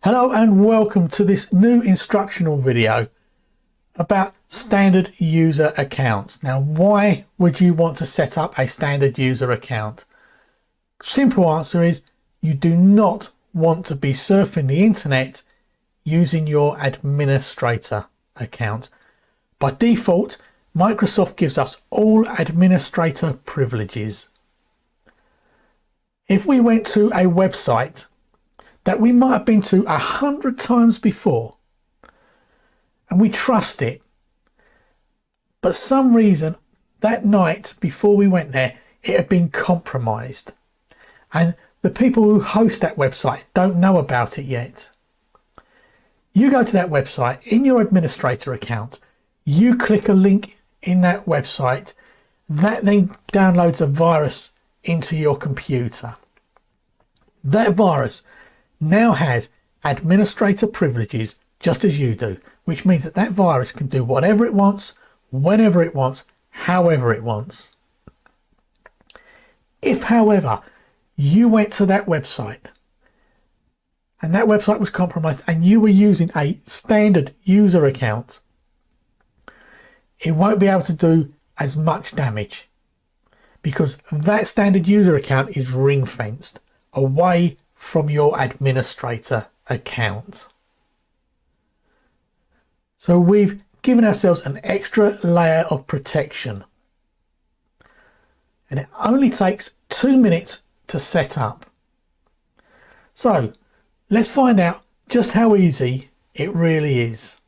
Hello and welcome to this new instructional video about standard user accounts. Now, why would you want to set up a standard user account? Simple answer is you do not want to be surfing the internet using your administrator account. By default, Microsoft gives us all administrator privileges. If we went to a website that we might have been to 100 times before and we trust it, but some reason that night before we went there it had been compromised and the people who host that website don't know about it yet, you go to that website in your administrator account, you click a link in that website, that then downloads a virus into your computer. That virus now has administrator privileges just as you do, which means that that virus can do whatever it wants, whenever it wants, however it wants. If, however, you went to that website and that website was compromised and you were using a standard user account, it won't be able to do as much damage because that standard user account is ring-fenced away from your administrator account. So we've given ourselves an extra layer of protection, and it only takes 2 minutes to set up. So let's find out just how easy it really is.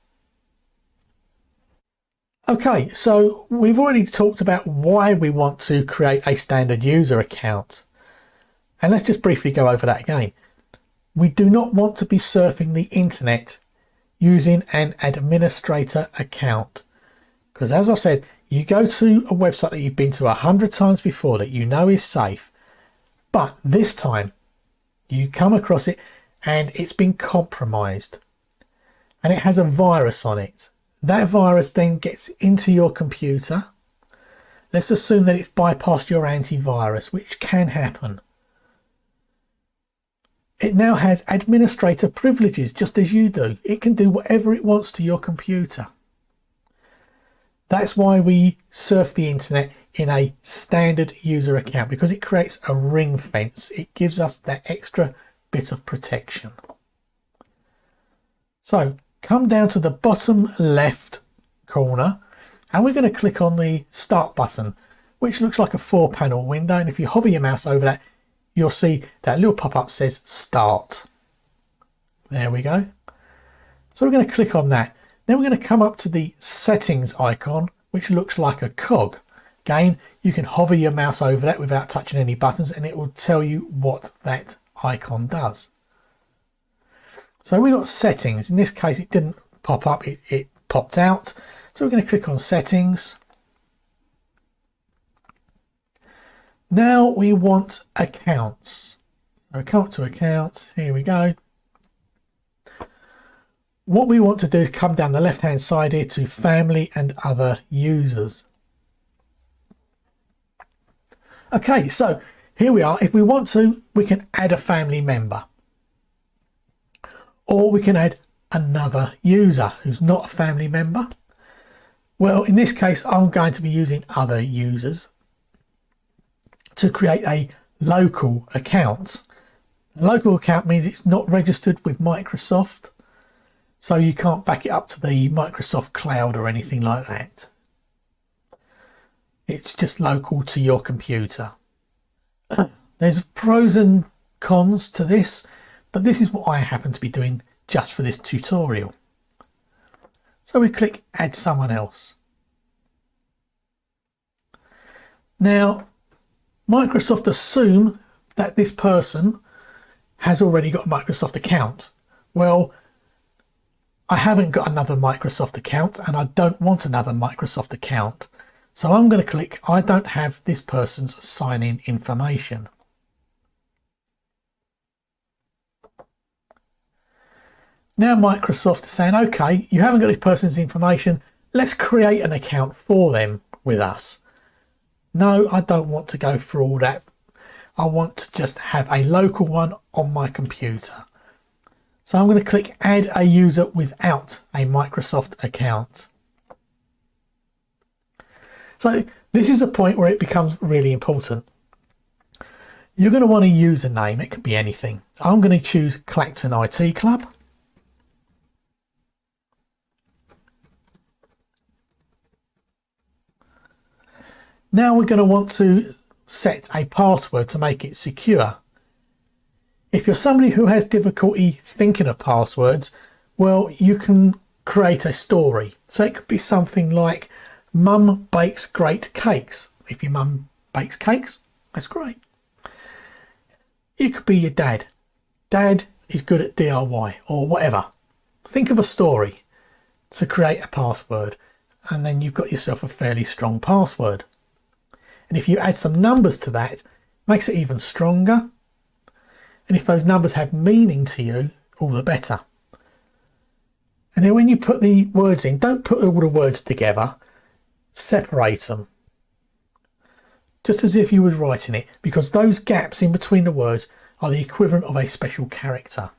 Okay, so we've already talked about why we want to create a standard user account. And let's just briefly go over that again. We do not want to be surfing the internet using an administrator account. Because as I've said, you go to a website that you've been to 100 times before that you know is safe. But this time you come across it and it's been compromised. And it has a virus on it. That virus then gets into your computer. Let's assume that it's bypassed your antivirus, which can happen. It now has administrator privileges just as you do. It can do whatever it wants to your computer. That's why we surf the internet in a standard user account, because it creates a ring fence. It gives us that extra bit of protection. So come down to the bottom left corner and we're going to click on the start button, which looks like a 4-panel window. And if you hover your mouse over that, you'll see that little pop-up says start. There we go. So we're going to click on that. Then we're going to come up to the settings icon, which looks like a cog. Again, you can hover your mouse over that without touching any buttons and it will tell you what that icon does. So we've got settings. In this case, it didn't pop up, it popped out. So we're going to click on settings. Now we want accounts. So come to accounts, here we go. What we want to do is come down the left hand side here to family and other users. Okay, so here we are. If we want to, we can add a family member. Or we can add another user who's not a family member. Well, in this case, I'm going to be using other users to create a local account. A local account means it's not registered with Microsoft, so you can't back it up to the Microsoft cloud or anything like that. It's just local to your computer. There's pros and cons to this, but this is what I happen to be doing just for this tutorial. So we click add someone else. Now Microsoft assume that this person has already got a Microsoft account. Well, I haven't got another Microsoft account and I don't want another Microsoft account. So I'm going to click I don't have this person's sign-in information. Now Microsoft is saying, okay, you haven't got this person's information. Let's create an account for them with us. No, I don't want to go through all that. I want to just have a local one on my computer. So I'm going to click add a user without a Microsoft account. So this is a point where it becomes really important. You're going to want a username. It could be anything. I'm going to choose Clacton IT Club. Now we're going to want to set a password to make it secure. If you're somebody who has difficulty thinking of passwords, well, you can create a story. So it could be something like Mum bakes great cakes. If your mum bakes cakes, that's great. It could be your dad. Dad is good at DIY or whatever. Think of a story to create a password, and then you've got yourself a fairly strong password. And if you add some numbers to that, it makes it even stronger. And if those numbers have meaning to you, all the better. And then when you put the words in, don't put all the words together, separate them. Just as if you were writing it, because those gaps in between the words are the equivalent of a special character.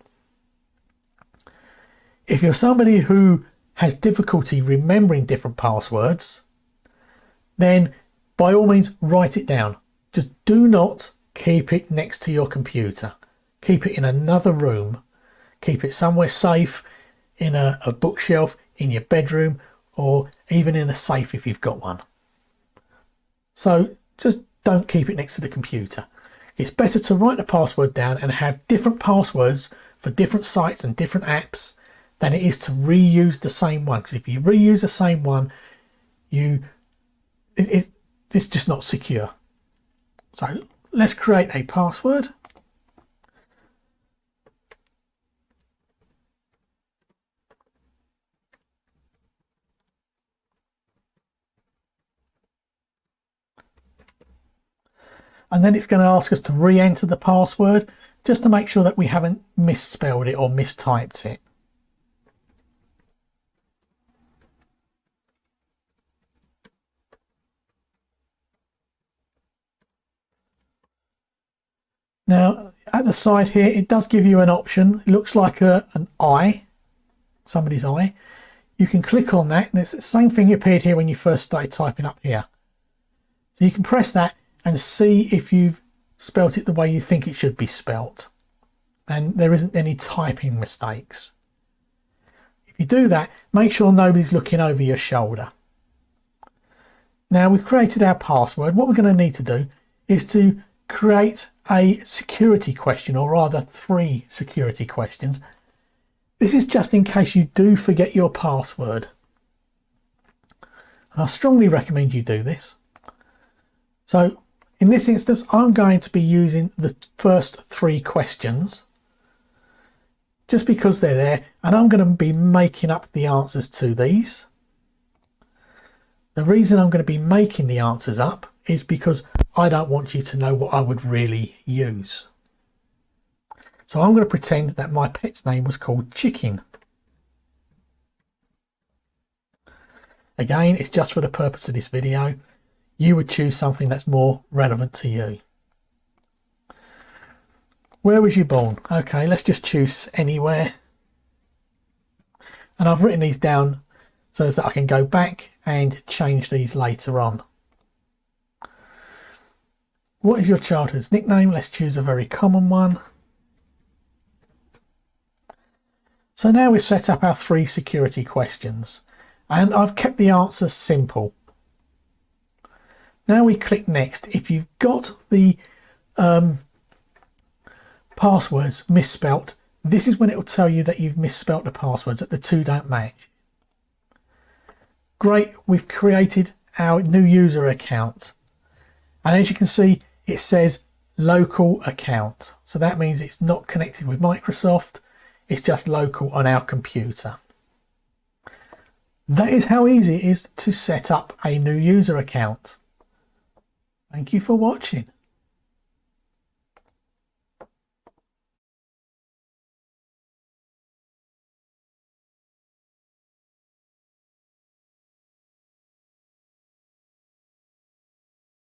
If you're somebody who has difficulty remembering different passwords, then by all means write it down. Just do not keep it next to your computer. Keep it in another room. Keep it somewhere safe, in a bookshelf, in your bedroom, or even in a safe if you've got one. So just don't keep it next to the computer. It's better to write the password down and have different passwords for different sites and different apps than it is to reuse the same one. Because if you reuse the same one, it's just not secure. So let's create a password. And then it's going to ask us to re-enter the password just to make sure that we haven't misspelled it or mistyped it. Now at the side here, it does give you an option. It looks like an eye, somebody's eye. You can click on that and it's the same thing appeared here when you first started typing up here. So you can press that and see if you've spelt it the way you think it should be spelt. And there isn't any typing mistakes. If you do that, make sure nobody's looking over your shoulder. Now we've created our password. What we're going to need to do is to create a security question, or rather 3 security questions. This is just in case you do forget your password. And I strongly recommend you do this. So in this instance, I'm going to be using the first 3 questions just because they're there, and I'm going to be making up the answers to these. The reason I'm going to be making the answers up is because I don't want you to know what I would really use. So I'm going to pretend that my pet's name was called Chicken. Again, it's just for the purpose of this video. You would choose something that's more relevant to you. Where was you born? Okay, let's just choose anywhere. And I've written these down so that I can go back and change these later on. What is your childhood's nickname? Let's choose a very common one. So now we've set up our 3 security questions and I've kept the answers simple. Now we click next. If you've got the passwords misspelt, this is when it will tell you that you've misspelt the passwords, that the 2 don't match. Great, we've created our new user account. And as you can see, it says local account. So that means it's not connected with Microsoft. It's just local on our computer. That is how easy it is to set up a new user account. Thank you for watching.